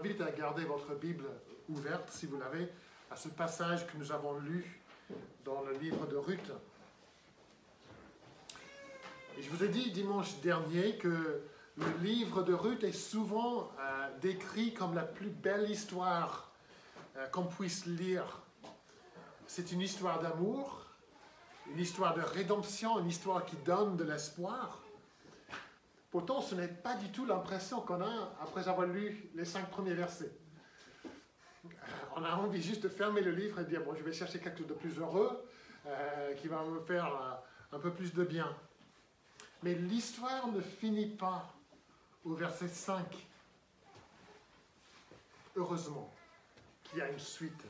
invite à garder votre Bible ouverte, si vous l'avez, à ce passage que nous avons lu dans le livre de Ruth. Et je vous ai dit dimanche dernier que le livre de Ruth est souvent décrit comme la plus belle histoire qu'on puisse lire. C'est une histoire d'amour, une histoire de rédemption, une histoire qui donne de l'espoir. Pourtant, ce n'est pas du tout l'impression qu'on a après avoir lu les 5 premiers versets. On a envie juste de fermer le livre et de dire, bon, je vais chercher quelque chose de plus heureux, qui va me faire un peu plus de bien. Mais l'histoire ne finit pas au verset 5. Heureusement qu'il y a une suite.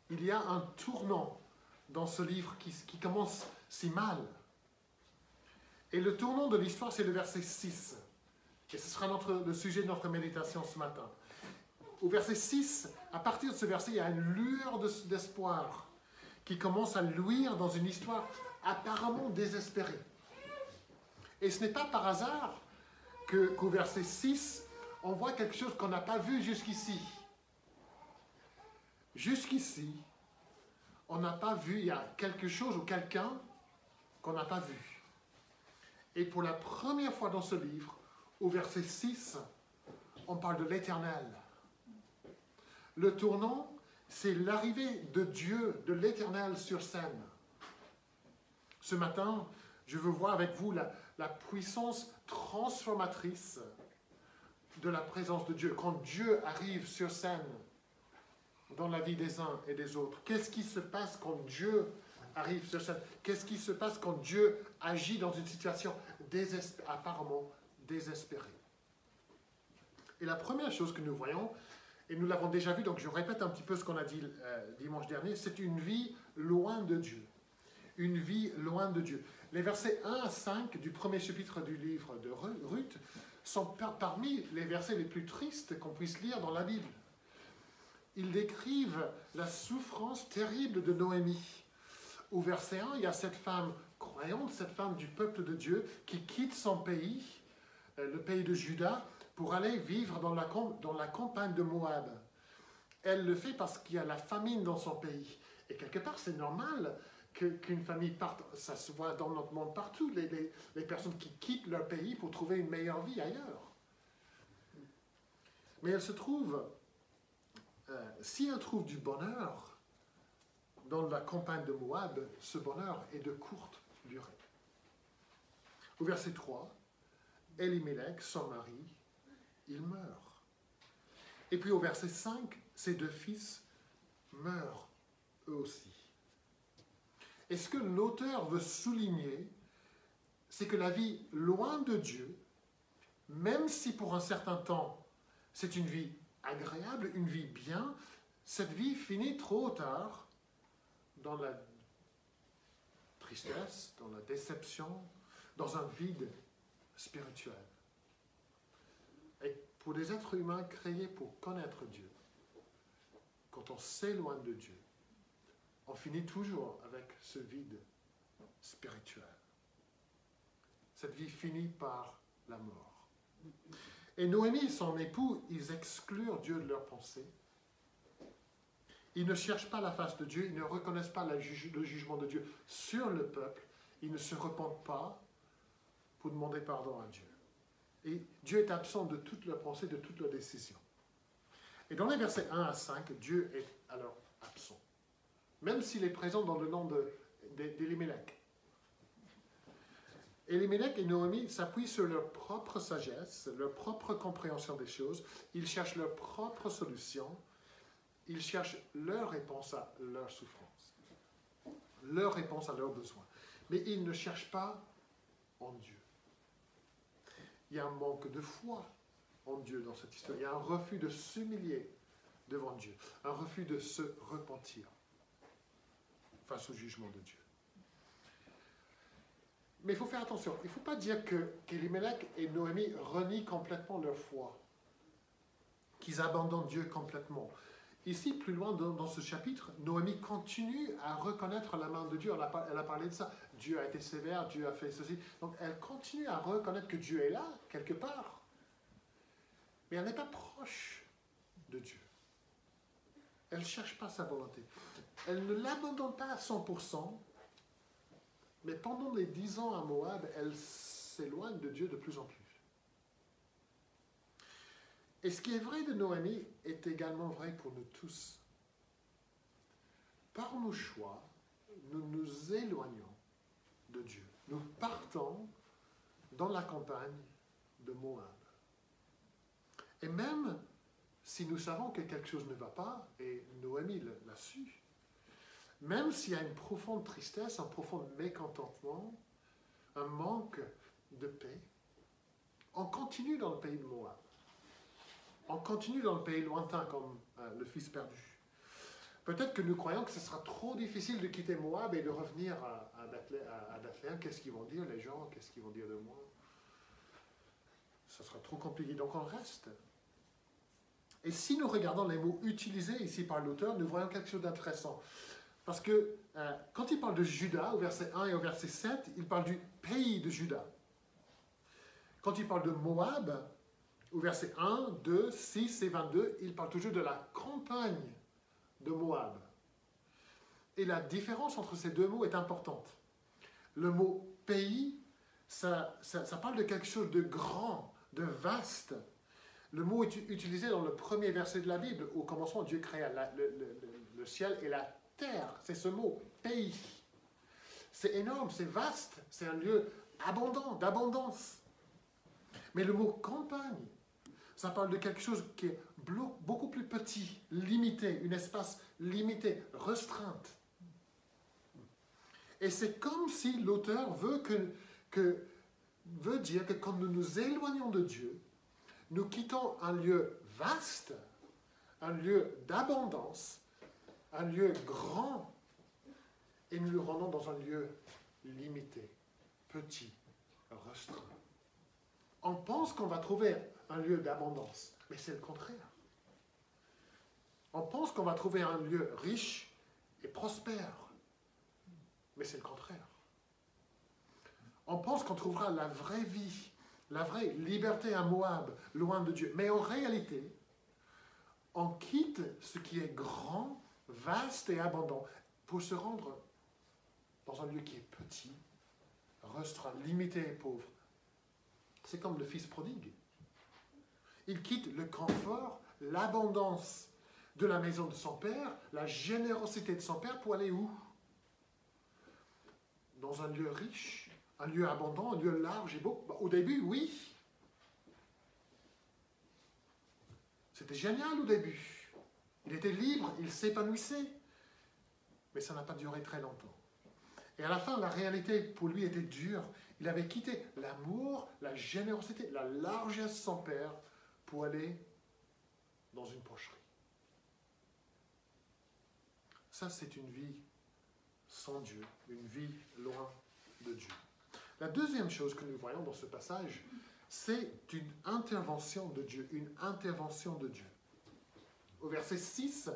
Il y a un tournant dans ce livre qui commence si mal. Et le tournant de l'histoire, c'est le verset 6. Et ce sera le sujet de notre méditation ce matin. Au verset 6, à partir de ce verset, il y a une lueur d'espoir qui commence à luire dans une histoire apparemment désespérée. Et ce n'est pas par hasard qu'au verset 6, on voit quelque chose qu'on n'a pas vu jusqu'ici. Jusqu'ici, on n'a pas vu, il y a quelque chose ou quelqu'un qu'on n'a pas vu. Et pour la première fois dans ce livre, au verset 6, on parle de l'Éternel. Le tournant, c'est l'arrivée de Dieu, de l'Éternel sur scène. Ce matin, je veux voir avec vous la puissance transformatrice de la présence de Dieu. Quand Dieu arrive sur scène dans la vie des uns et des autres, qu'est-ce qui se passe quand Dieu arrive sur scène? Qu'est-ce qui se passe quand Dieu agit dans une situation apparemment désespérée? Et la première chose que nous voyons, et nous l'avons déjà vu, donc je répète un petit peu ce qu'on a dit dimanche dernier, c'est une vie loin de Dieu. Une vie loin de Dieu. Les versets 1 à 5 du premier chapitre du livre de Ruth sont parmi les versets les plus tristes qu'on puisse lire dans la Bible. Ils décrivent la souffrance terrible de Noémie. Au verset 1, il y a cette femme croyante, cette femme du peuple de Dieu, qui quitte son pays, le pays de Juda, pour aller vivre dans la campagne de Moab. Elle le fait parce qu'il y a la famine dans son pays. Et quelque part, c'est normal qu'une famille parte. Ça se voit dans notre monde partout, les personnes qui quittent leur pays pour trouver une meilleure vie ailleurs. Mais elle se trouve, si elle trouve du bonheur dans la campagne de Moab, ce bonheur est de courte durée. Au verset 3, Elimelech, son mari, il meurt. Et puis au verset 5, ses 2 fils meurent eux aussi. Et ce que l'auteur veut souligner, c'est que la vie loin de Dieu, même si pour un certain temps, c'est une vie agréable, une vie bien, cette vie finit trop tard dans la tristesse, dans la déception, dans un vide spirituel. Et pour des êtres humains créés pour connaître Dieu, quand on s'éloigne de Dieu, on finit toujours avec ce vide spirituel. Cette vie finit par la mort. Et Noémie et son époux, ils excluent Dieu de leurs pensées. Ils ne cherchent pas la face de Dieu, ils ne reconnaissent pas le jugement de Dieu sur le peuple, ils ne se repentent pas pour demander pardon à Dieu. Et Dieu est absent de toutes leurs pensées, de toutes leurs décisions. Et dans les versets 1 à 5, Dieu est alors absent. Même s'il est présent dans le nom d'Elimelech. Elimelech et Noémie s'appuient sur leur propre sagesse, leur propre compréhension des choses. Ils cherchent leur propre solution. Ils cherchent leur réponse à leur souffrance, leur réponse à leurs besoins. Mais ils ne cherchent pas en Dieu. Il y a un manque de foi en Dieu dans cette histoire. Il y a un refus de s'humilier devant Dieu, un refus de se repentir face au jugement de Dieu. Mais il faut faire attention. Il ne faut pas dire qu'Elimelech et Noémie renient complètement leur foi, qu'ils abandonnent Dieu complètement. Ici, plus loin dans ce chapitre, Noémie continue à reconnaître la main de Dieu. Elle a parlé de ça. Dieu a été sévère, Dieu a fait ceci. Donc, elle continue à reconnaître que Dieu est là, quelque part. Mais elle n'est pas proche Elle ne cherche pas sa volonté. Elle ne l'abandonne pas à 100%, mais pendant les 10 ans à Moab, elle s'éloigne de Dieu de plus en plus. Et ce qui est vrai de Noémie est également vrai pour nous tous. Par nos choix, nous nous éloignons de Dieu. Nous partons dans la campagne de Moab. Et même si nous savons que quelque chose ne va pas, et Noémie l'a su, même s'il y a une profonde tristesse, un profond mécontentement, un manque de paix, on continue dans le pays de Moab. On continue dans le pays lointain comme le fils perdu. Peut-être que nous croyons que ce sera trop difficile de quitter Moab et de revenir à Bethléem. Qu'est-ce qu'ils vont dire les gens? Qu'est-ce qu'ils vont dire de moi? Ce sera trop compliqué, donc on reste. Et si nous regardons les mots utilisés ici par l'auteur, nous voyons quelque chose d'intéressant. Parce que quand il parle de Juda, au verset 1 et au verset 7, il parle du pays de Juda. Quand il parle de Moab, au verset 1, 2, 6 et 22, il parle toujours de la campagne de Moab. Et la différence entre ces deux mots est importante. Le mot pays, ça parle de quelque chose de grand, de vaste. Le mot est utilisé dans le premier verset de la Bible. Au commencement, Dieu créa le ciel et la terre. C'est ce mot, pays. C'est énorme, c'est vaste, c'est un lieu abondant, d'abondance. Mais le mot campagne, ça parle de quelque chose qui est beaucoup plus petit, limité, un espace limité, restreinte. Et c'est comme si l'auteur veut dire que quand nous nous éloignons de Dieu, nous quittons un lieu vaste, un lieu d'abondance, un lieu grand, et nous le rendons dans un lieu limité, petit, restreint. On pense qu'on va trouver un lieu d'abondance, mais c'est le contraire. On pense qu'on va trouver un lieu riche et prospère, mais c'est le contraire. On pense qu'on trouvera la vraie vie, la vraie liberté à Moab, loin de Dieu. Mais en réalité, on quitte ce qui est grand, vaste et abondant pour se rendre dans un lieu qui est petit, restreint, limité et pauvre. C'est comme le fils prodigue. Il quitte le confort, l'abondance de la maison de son père, la générosité de son père pour aller où? Dans un lieu riche, un lieu abondant, un lieu large et beau. Au début, oui. C'était génial au début. Il était libre, il s'épanouissait. Mais ça n'a pas duré très longtemps. Et à la fin, la réalité pour lui était dure. Il avait quitté l'amour, la générosité, la largesse de son père pour aller dans une pocherie. Ça, c'est une vie sans Dieu, une vie loin de Dieu. La deuxième chose que nous voyons dans ce passage, c'est une intervention de Dieu, une intervention de Dieu. Au verset 6,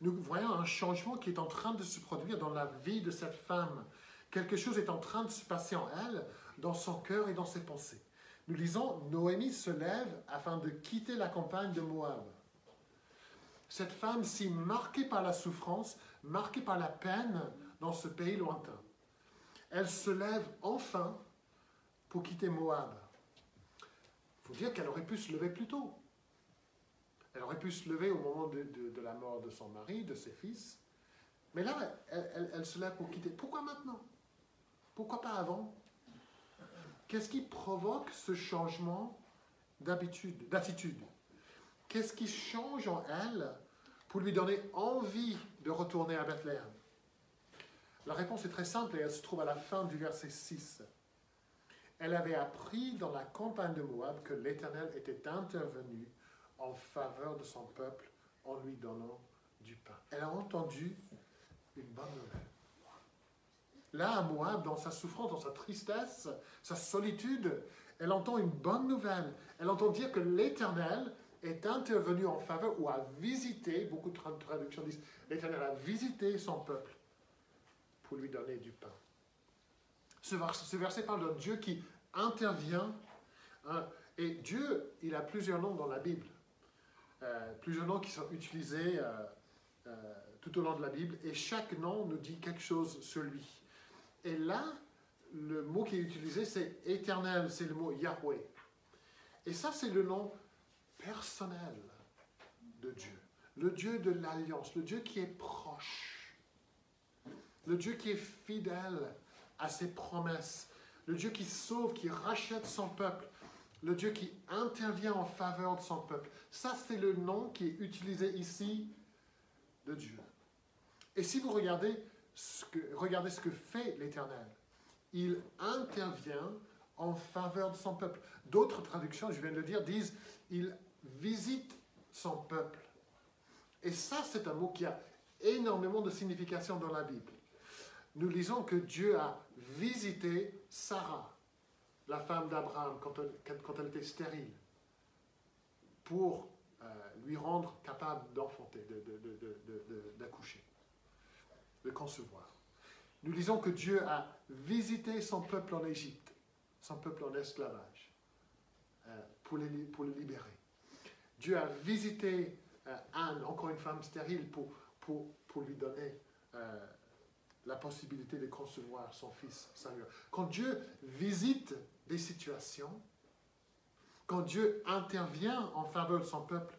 nous voyons un changement qui est en train de se produire dans la vie de cette femme. Quelque chose est en train de se passer en elle, dans son cœur et dans ses pensées. Nous lisons, Noémie se lève afin de quitter la campagne de Moab. Cette femme si marquée par la souffrance, marquée par la peine dans ce pays lointain. Elle se lève enfin pour quitter Moab. Il faut dire qu'elle aurait pu se lever plus tôt. Elle aurait pu se lever au moment de la mort de son mari, de ses fils. Mais là, elle se lève pour quitter. Pourquoi maintenant? Pourquoi pas avant? Qu'est-ce qui provoque ce changement d'attitude? Qu'est-ce qui change en elle pour lui donner envie de retourner à Bethléem? La réponse est très simple et elle se trouve à la fin du verset 6. Elle avait appris dans la campagne de Moab que l'Éternel était intervenu en faveur de son peuple en lui donnant du pain. Elle a entendu une bonne nouvelle. Là, à Moab, dans sa souffrance, dans sa tristesse, sa solitude, elle entend une bonne nouvelle. Elle entend dire que l'Éternel est intervenu en faveur ou a visité, beaucoup de traductions disent, l'Éternel a visité son peuple pour lui donner du pain. Ce verset parle d'un Dieu qui intervient. Et Dieu, il a plusieurs noms dans la Bible. Plusieurs noms qui sont utilisés tout au long de la Bible, et chaque nom nous dit quelque chose sur lui. Et là, le mot qui est utilisé, c'est éternel, c'est le mot Yahweh. Et ça, c'est le nom personnel de Dieu. Le Dieu de l'alliance, le Dieu qui est proche. Le Dieu qui est fidèle à ses promesses. Le Dieu qui sauve, qui rachète son peuple. Le Dieu qui intervient en faveur de son peuple. Ça, c'est le nom qui est utilisé ici de Dieu. Et si vous regardez ce que fait l'Éternel, il intervient en faveur de son peuple. D'autres traductions, je viens de le dire, disent il visite son peuple. Et ça, c'est un mot qui a énormément de signification dans la Bible. Nous lisons que Dieu a visité Sarah, la femme d'Abraham, quand elle était stérile, pour lui rendre capable d'enfanter, d'accoucher, de concevoir. Nous lisons que Dieu a visité son peuple en Égypte, son peuple en esclavage, pour le libérer. Dieu a visité Anne, encore une femme stérile, pour lui donner la possibilité de concevoir son fils Samuel. Quand Dieu visite des situations, quand Dieu intervient en faveur de son peuple,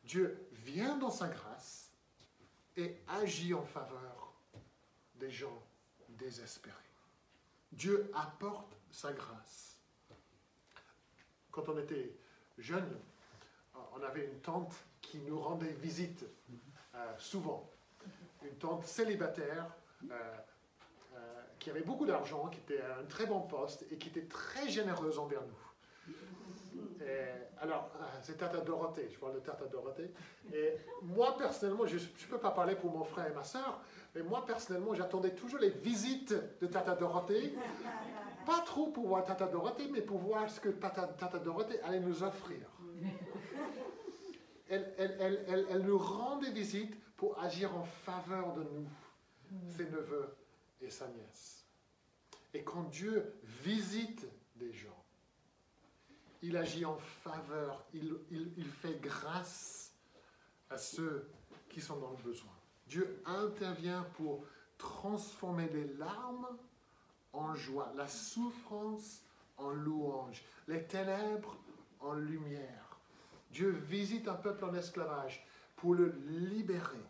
Dieu vient dans sa grâce et agit en faveur des gens désespérés. Dieu apporte sa grâce. Quand on était jeune, on avait une tante qui nous rendait visite souvent. Une tante célibataire qui avait beaucoup d'argent, qui était à un très bon poste et qui était très généreuse envers nous. Alors, c'est Tata Dorothée, je parle de Tata Dorothée. Et moi, personnellement, je ne peux pas parler pour mon frère et ma soeur, mais moi, personnellement, j'attendais toujours les visites de Tata Dorothée. Pas trop pour voir Tata Dorothée, mais pour voir ce que Tata Dorothée allait nous offrir. Elle nous rendait visite pour agir en faveur de nous, ses neveux et sa nièce. Et quand Dieu visite des gens, il agit en faveur, il fait grâce à ceux qui sont dans le besoin. Dieu intervient pour transformer les larmes en joie, la souffrance en louange, les ténèbres en lumière. Dieu visite un peuple en esclavage pour le libérer.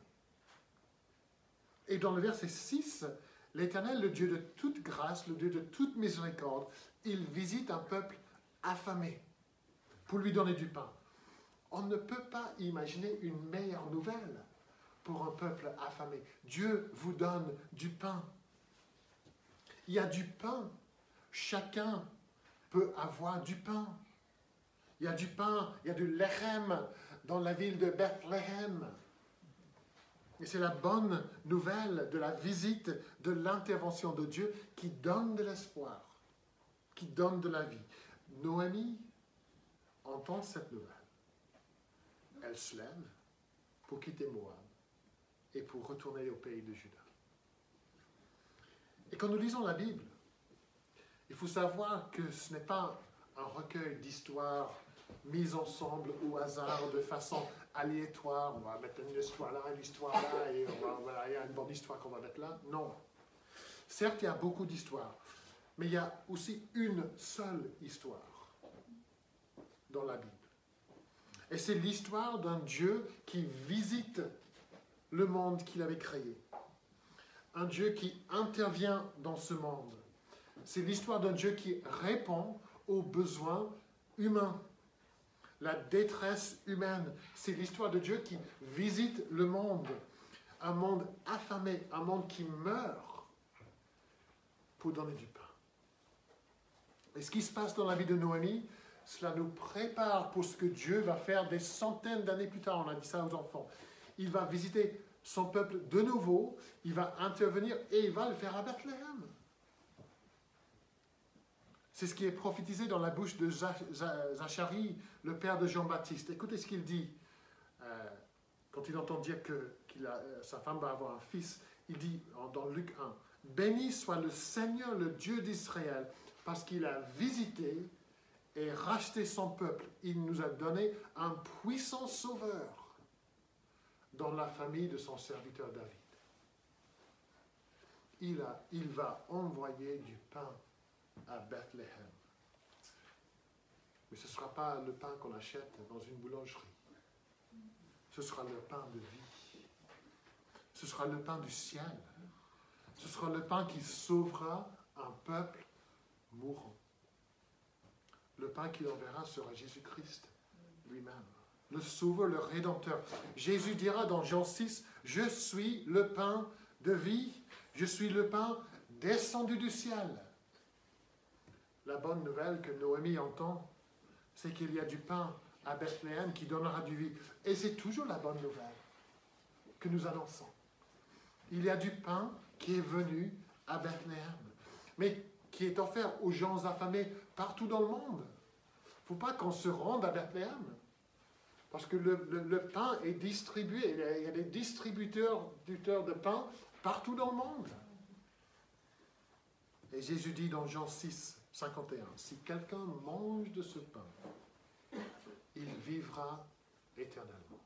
Et dans le verset 6, l'Éternel, le Dieu de toute grâce, le Dieu de toute miséricorde, il visite un peuple affamé pour lui donner du pain. On ne peut pas imaginer une meilleure nouvelle pour un peuple affamé. Dieu vous donne du pain. Il y a du pain. Chacun peut avoir du pain. Il y a du pain, il y a du lechem dans la ville de Bethléem. Et c'est la bonne nouvelle de la visite, de l'intervention de Dieu qui donne de l'espoir, qui donne de la vie. Noémie entend cette nouvelle. Elle se lève pour quitter Moab et pour retourner au pays de Juda. Et quand nous lisons la Bible, il faut savoir que ce n'est pas un recueil d'histoires mises ensemble au hasard de façon aléatoire. On va mettre une histoire là, une histoire là, et il y a une bonne histoire qu'on va mettre là. Non. Certes, il y a beaucoup d'histoires, mais il y a aussi une seule histoire dans la Bible. Et c'est l'histoire d'un Dieu qui visite le monde qu'il avait créé. Un Dieu qui intervient dans ce monde. C'est l'histoire d'un Dieu qui répond aux besoins humains. La détresse humaine. C'est l'histoire de Dieu qui visite le monde. Un monde affamé, un monde qui meurt pour donner du pain. Et ce qui se passe dans la vie de Noémie, cela nous prépare pour ce que Dieu va faire des centaines d'années plus tard. On a dit ça aux enfants. Il va visiter son peuple de nouveau, il va intervenir et il va le faire à Bethléem. C'est ce qui est prophétisé dans la bouche de Zacharie, le père de Jean-Baptiste. Écoutez ce qu'il dit quand il entend dire que sa femme va avoir un fils. Il dit dans Luc 1, « Béni soit le Seigneur, le Dieu d'Israël, parce qu'il a visité et racheté son peuple. Il nous a donné un puissant sauveur dans la famille de son serviteur David. Il va envoyer du pain à Bethléem. Mais ce ne sera pas le pain qu'on achète dans une boulangerie. Ce sera le pain de vie. Ce sera le pain du ciel. Ce sera le pain qui sauvera un peuple mourant. Le pain qu'il enverra sera Jésus-Christ lui-même. Le sauveur, le rédempteur. Jésus dira dans Jean 6, « Je suis le pain de vie. Je suis le pain descendu du ciel. » La bonne nouvelle que Noémie entend, c'est qu'il y a du pain à Bethléem qui donnera du vie. Et c'est toujours la bonne nouvelle que nous annonçons. Il y a du pain qui est venu à Bethléem, mais qui est offert aux gens affamés partout dans le monde. Il ne faut pas qu'on se rende à Bethléem, parce que le pain est distribué. Il y a des distributeurs de pain partout dans le monde. Et Jésus dit dans Jean 6, 51, « Si quelqu'un mange de ce pain, il vivra éternellement. »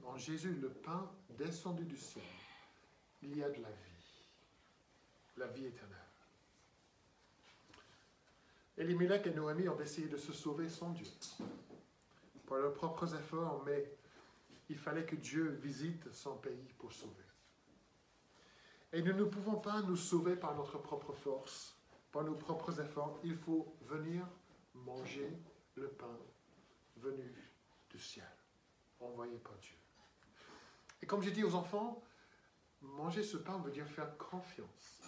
En Jésus, le pain descendu du ciel, il y a de la vie éternelle. Elimelech et Noémie ont essayé de se sauver sans Dieu, par leurs propres efforts, mais il fallait que Dieu visite son pays pour sauver. Et nous ne pouvons pas nous sauver par notre propre force, par nos propres efforts. Il faut venir manger le pain venu du ciel, envoyé par Dieu. Et comme j'ai dit aux enfants, manger ce pain veut dire faire confiance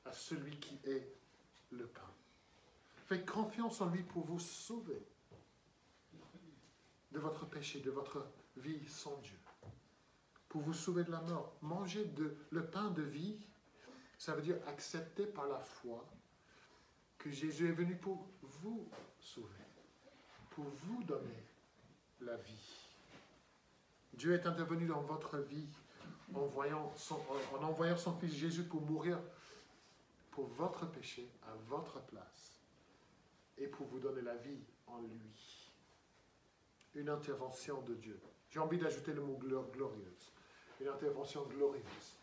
à celui qui est le pain. Faites confiance en lui pour vous sauver de votre péché, de votre vie sans Dieu, pour vous sauver de la mort. Manger le pain de vie, ça veut dire accepter par la foi que Jésus est venu pour vous sauver, pour vous donner la vie. Dieu est intervenu dans votre vie en envoyant son Fils Jésus pour mourir pour votre péché, à votre place, et pour vous donner la vie en lui. Une intervention de Dieu. J'ai envie d'ajouter le mot glorieuse. Une intervention glorieuse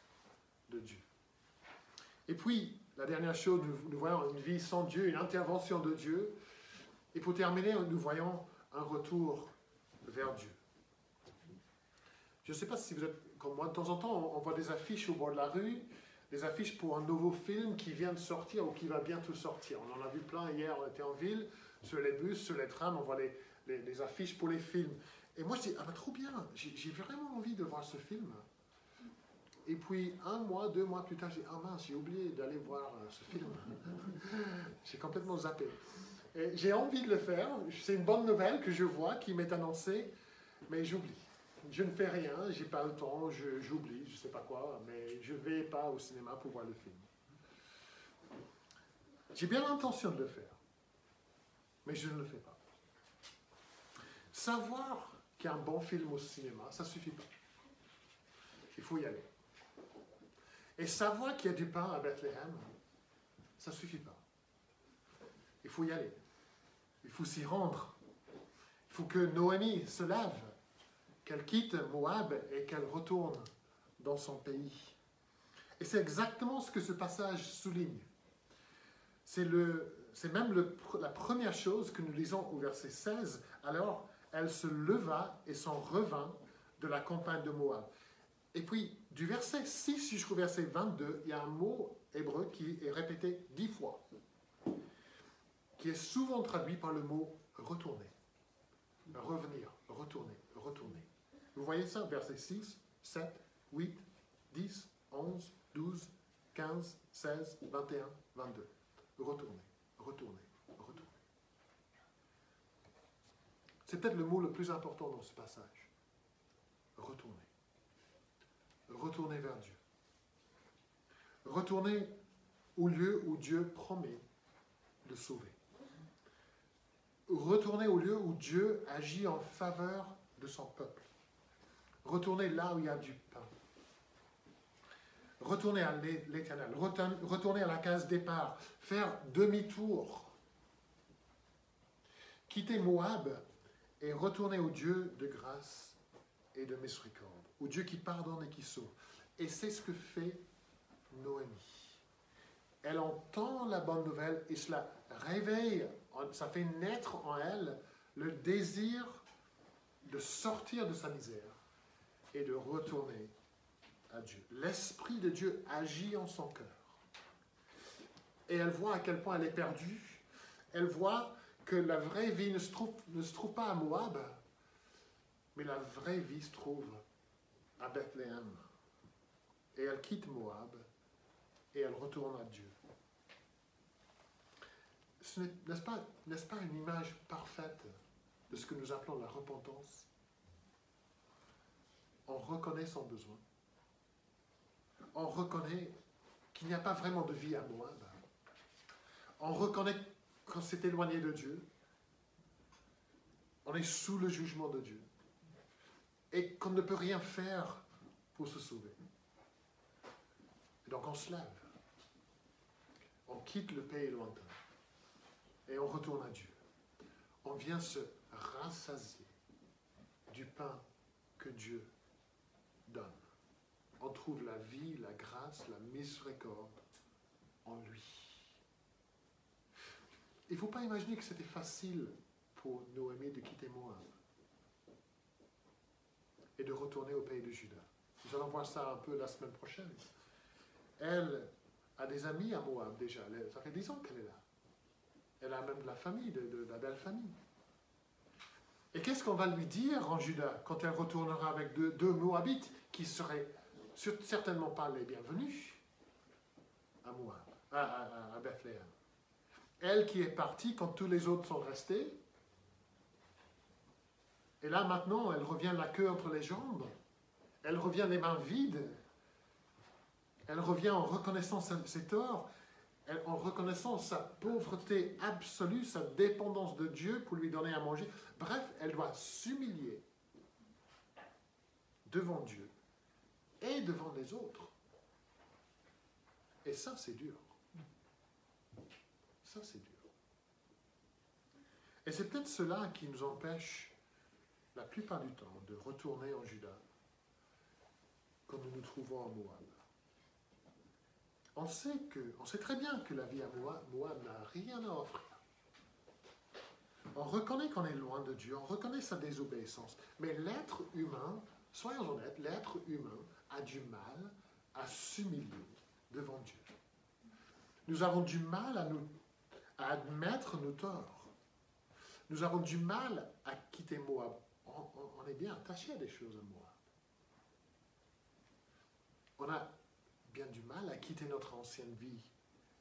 de Dieu. Et puis, la dernière chose, nous voyons une vie sans Dieu, une intervention de Dieu. Et pour terminer, nous voyons un retour vers Dieu. Je ne sais pas si vous êtes comme moi, de temps en temps, on voit des affiches au bord de la rue, des affiches pour un nouveau film qui vient de sortir ou qui va bientôt sortir. On en a vu plein hier, on était en ville, sur les bus, sur les trams, on voit les affiches pour les films. Et moi, je dis, ah ben trop bien, j'ai vraiment envie de voir ce film. Et puis, 1 mois, 2 mois plus tard, j'ai dit, ah mince, j'ai oublié d'aller voir ce film. J'ai complètement zappé. Et j'ai envie de le faire, c'est une bonne nouvelle que je vois, qui m'est annoncée, mais j'oublie. Je ne fais rien, j'ai pas le temps, j'oublie, je ne sais pas quoi, mais je ne vais pas au cinéma pour voir le film. J'ai bien l'intention de le faire, mais je ne le fais pas. Savoir qu'il y a un bon film au cinéma, ça ne suffit pas. Il faut y aller. Et savoir qu'il y a du pain à Bethléem, ça ne suffit pas. Il faut y aller. Il faut s'y rendre. Il faut que Noémie se lève, qu'elle quitte Moab et qu'elle retourne dans son pays. Et c'est exactement ce que ce passage souligne. C'est même la première chose que nous lisons au verset 16. Alors, elle se leva et s'en revint de la campagne de Moab. Et puis, du verset 6 jusqu'au verset 22, il y a un mot hébreu qui est répété 10 fois, qui est souvent traduit par le mot « retourner ». Revenir, retourner, retourner. Vous voyez ça, verset 6, 7, 8, 10, 11, 12, 15, 16, 21, 22. Retourner, retourner, retourner. C'est peut-être le mot le plus important dans ce passage. Retourner. Retourner vers Dieu. Retourner au lieu où Dieu promet de sauver. Retourner au lieu où Dieu agit en faveur de son peuple. Retourner là où il y a du pain. Retourner à l'Éternel. Retourner à la case départ. Faire demi-tour. Quitter Moab et retourner au Dieu de grâce et de miséricorde, ou Dieu qui pardonne et qui sauve. Et c'est ce que fait Noémie. Elle entend la bonne nouvelle et cela réveille, ça fait naître en elle le désir de sortir de sa misère et de retourner à Dieu. L'Esprit de Dieu agit en son cœur. Et elle voit à quel point elle est perdue. Elle voit que la vraie vie ne se trouve pas à Moab, mais la vraie vie se trouve à Bethléem. Et elle quitte Moab et elle retourne à Dieu. N'est-ce pas une image parfaite de ce que nous appelons la repentance? On reconnaît son besoin. On reconnaît qu'il n'y a pas vraiment de vie à Moab. On reconnaît qu'on s'est éloigné de Dieu. On est sous le jugement de Dieu. Et qu'on ne peut rien faire pour se sauver. Et donc on se lève. On quitte le pays lointain. Et on retourne à Dieu. On vient se rassasier du pain que Dieu donne. On trouve la vie, la grâce, la miséricorde en lui. Il ne faut pas imaginer que c'était facile pour Noémie de quitter Moab et de retourner au pays de Juda. Nous allons voir ça un peu la semaine prochaine. Elle a des amis à Moab déjà. Ça fait 10 ans qu'elle est là. Elle a même de la famille, de la belle famille. Et qu'est-ce qu'on va lui dire en Juda quand elle retournera avec deux Moabites qui seraient certainement pas les bienvenus à Moab, à Bethléem? Elle qui est partie quand tous les autres sont restés. Et là maintenant, elle revient la queue entre les jambes. Elle revient les mains vides. Elle revient en reconnaissant ses torts, en reconnaissant sa pauvreté absolue, sa dépendance de Dieu pour lui donner à manger. Bref, elle doit s'humilier devant Dieu et devant les autres. Et ça, c'est dur. Ça, c'est dur. Et c'est peut-être cela qui nous empêche, la plupart du temps, de retourner en Juda quand nous nous trouvons à Moab. On sait très bien que la vie à Moab n'a rien à offrir. On reconnaît qu'on est loin de Dieu, on reconnaît sa désobéissance. Mais l'être humain, soyons honnêtes, l'être humain a du mal à s'humilier devant Dieu. Nous avons du mal à admettre nos torts. Nous avons du mal à quitter Moab. On est bien attaché à des choses à Moab. On a bien du mal à quitter notre ancienne vie,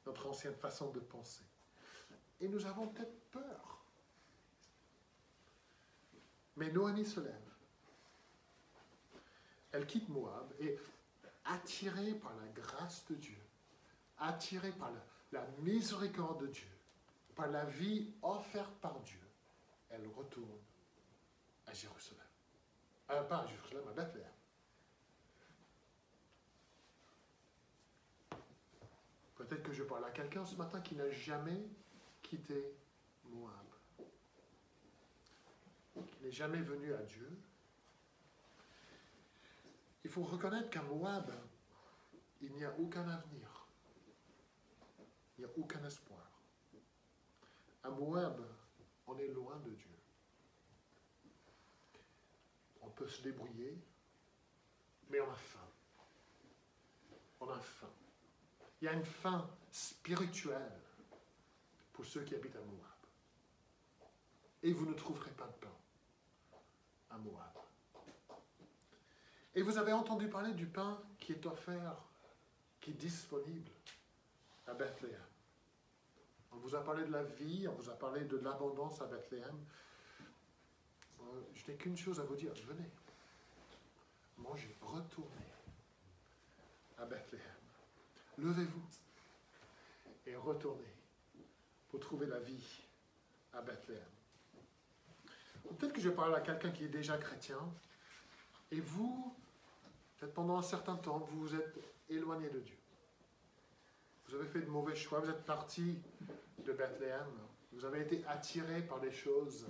notre ancienne façon de penser. Et nous avons peut-être peur. Mais Noémie se lève. Elle quitte Moab et, attirée par la grâce de Dieu, attirée par la miséricorde de Dieu, par la vie offerte par Dieu, elle retourne à Jérusalem. Pas à Jérusalem, à Bethléem. Peut-être que je parle à quelqu'un ce matin qui n'a jamais quitté Moab, qui n'est jamais venu à Dieu. Il faut reconnaître qu'à Moab, il n'y a aucun avenir. Il n'y a aucun espoir. À Moab, on est loin de Dieu. On peut se débrouiller, mais on a faim. On a faim. Il y a une faim spirituelle pour ceux qui habitent à Moab. Et vous ne trouverez pas de pain à Moab. Et vous avez entendu parler du pain qui est offert, qui est disponible à Bethléem. On vous a parlé de la vie, on vous a parlé de l'abondance à Bethléem. Je n'ai qu'une chose à vous dire, venez, mangez, retournez à Bethléem. Levez-vous et retournez pour trouver la vie à Bethléem. Peut-être que je parle à quelqu'un qui est déjà chrétien et vous, peut-être pendant un certain temps, vous vous êtes éloigné de Dieu. Vous avez fait de mauvais choix, vous êtes parti de Bethléem, vous avez été attiré par des choses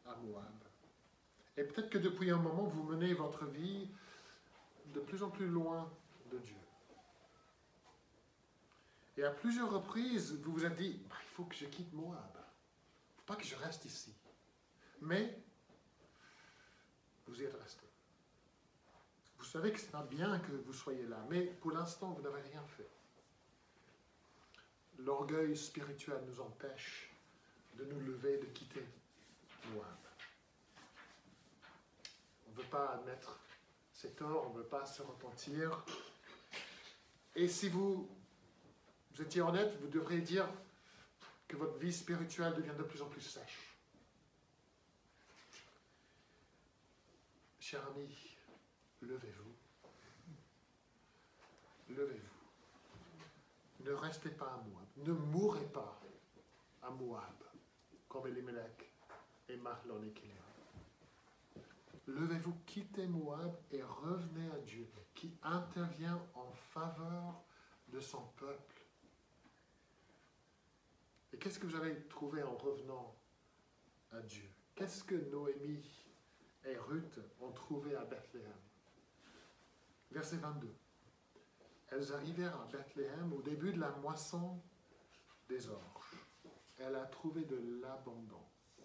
à Moab. Et peut-être que depuis un moment, vous menez votre vie de plus en plus loin de Dieu. Et à plusieurs reprises, vous vous êtes dit, bah, il faut que je quitte Moab. Il ne faut pas que je reste ici. Mais, vous y êtes resté. Vous savez que ce n'est pas bien que vous soyez là, mais pour l'instant, vous n'avez rien fait. L'orgueil spirituel nous empêche de nous lever, de quitter Moab. On ne veut pas admettre ses torts, on ne veut pas se repentir. Et si vous étiez honnête, vous devriez dire que votre vie spirituelle devient de plus en plus sèche. Cher ami, levez-vous. Levez-vous. Ne restez pas à Moab. Ne mourrez pas à Moab, comme Elimelech et Mahlon et Kilion. Levez-vous, quittez Moab et revenez à Dieu, qui intervient en faveur de son peuple. Et qu'est-ce que vous avez trouvé en revenant à Dieu? Qu'est-ce que Noémie et Ruth ont trouvé à Bethléem? Verset 22. Elles arrivèrent à Bethléem au début de la moisson des orges. Elle a trouvé de l'abondance,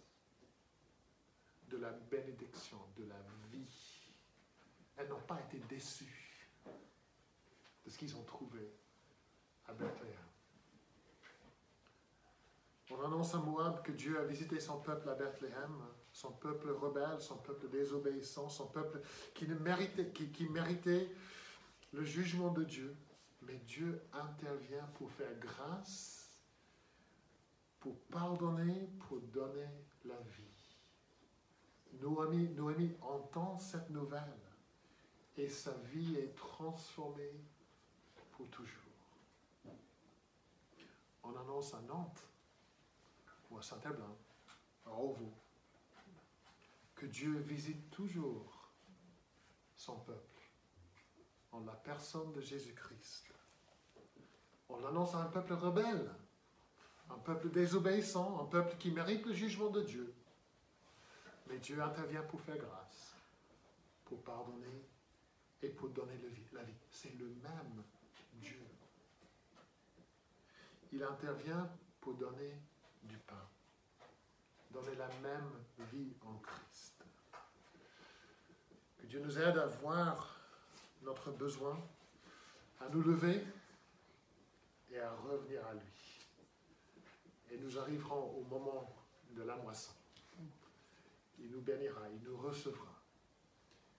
de la bénédiction, de la vie. Elles n'ont pas été déçues de ce qu'ils ont trouvé à Bethléem. On annonce à Moab que Dieu a visité son peuple à Bethléem, son peuple rebelle, son peuple désobéissant, son peuple qui méritait le jugement de Dieu. Mais Dieu intervient pour faire grâce, pour pardonner, pour donner la vie. Noémie entend cette nouvelle et sa vie est transformée pour toujours. On annonce à Nantes, ou à Saint-Herblain, à Rouvaux, que Dieu visite toujours son peuple en la personne de Jésus-Christ. On l'annonce à un peuple rebelle, un peuple désobéissant, un peuple qui mérite le jugement de Dieu. Mais Dieu intervient pour faire grâce, pour pardonner et pour donner la vie. C'est le même Dieu. Il intervient pour donner du pain, donner la même vie en Christ. Que Dieu nous aide à voir notre besoin, à nous lever et à revenir à lui. Et nous arriverons au moment de la moisson. Il nous bénira, il nous recevra,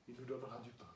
il nous donnera du pain.